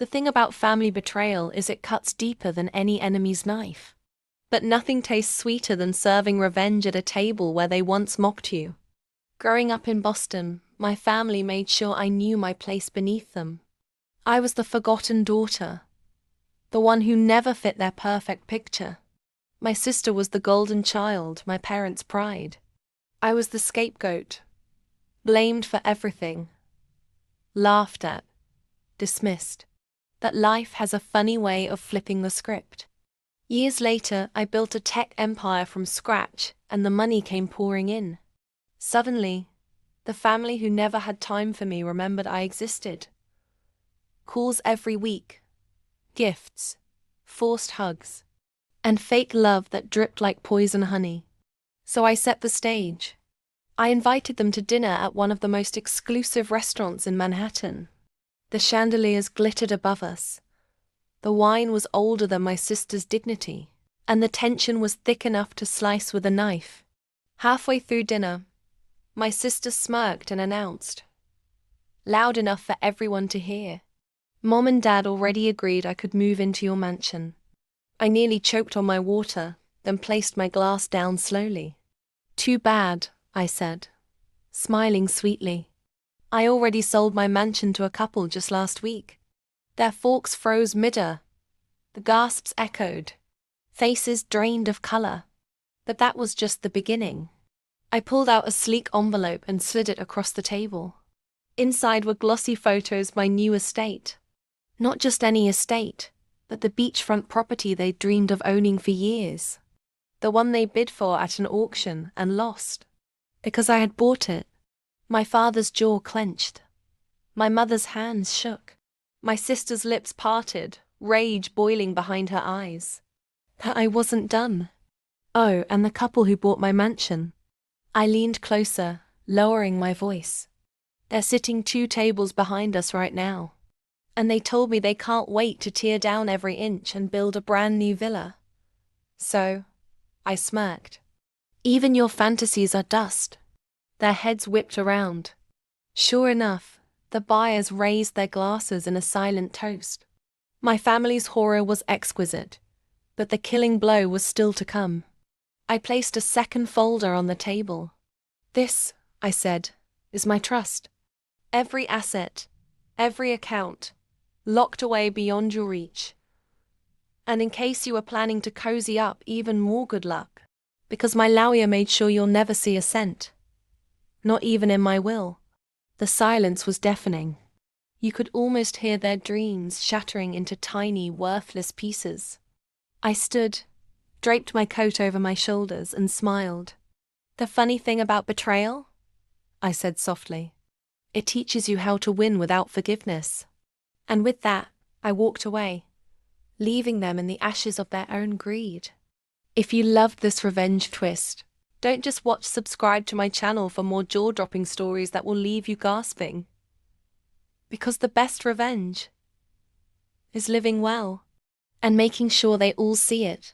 The thing about family betrayal is it cuts deeper than any enemy's knife. But nothing tastes sweeter than serving revenge at a table where they once mocked you. Growing up in Boston, my family made sure I knew my place beneath them. I was the forgotten daughter, the one who never fit their perfect picture. My sister was the golden child, my parents' pride. I was the scapegoat, blamed for everything, laughed at, dismissed. That life has a funny way of flipping the script. Years later, I built a tech empire from scratch, and the money came pouring in. Suddenly, the family who never had time for me remembered I existed. Calls every week, gifts, forced hugs, and fake love that dripped like poison honey. So I set the stage. I invited them to dinner at one of the most exclusive restaurants in Manhattan. The chandeliers glittered above us. The wine was older than my sister's dignity, and the tension was thick enough to slice with a knife. Halfway through dinner, my sister smirked and announced, loud enough for everyone to hear, "Mom and Dad already agreed I could move into your mansion." I nearly choked on my water, then placed my glass down slowly. "Too bad," I said, smiling sweetly. "I already sold my mansion to a couple just last week." Their forks froze mid-air. The gasps echoed. Faces drained of color. But that was just the beginning. I pulled out a sleek envelope and slid it across the table. Inside were glossy photos of my new estate. Not just any estate, but the beachfront property they'd dreamed of owning for years. The one they bid for at an auction and lost. Because I had bought it. My father's jaw clenched. My mother's hands shook. My sister's lips parted, rage boiling behind her eyes. But I wasn't done. Oh, and the couple who bought my mansion. I leaned closer, lowering my voice. They're sitting 2 tables behind us right now. And they told me they can't wait to tear down every inch and build a brand new villa. So, I smirked. "Even your fantasies are dust." Their heads whipped around. Sure enough, the buyers raised their glasses in a silent toast. My family's horror was exquisite, but the killing blow was still to come. I placed a second folder on the table. "This," I said, "is my trust. Every asset, every account, locked away beyond your reach. And in case you were planning to cozy up, even more good luck, because my lawyer made sure you'll never see a cent. Not even in my will." The silence was deafening. You could almost hear their dreams shattering into tiny, worthless pieces. I stood, draped my coat over my shoulders, and smiled. "The funny thing about betrayal?" I said softly. "It teaches you how to win without forgiveness." And with that, I walked away, leaving them in the ashes of their own greed. If you loved this revenge twist, don't just subscribe to my channel for more jaw-dropping stories that will leave you gasping. Because the best revenge is living well and making sure they all see it.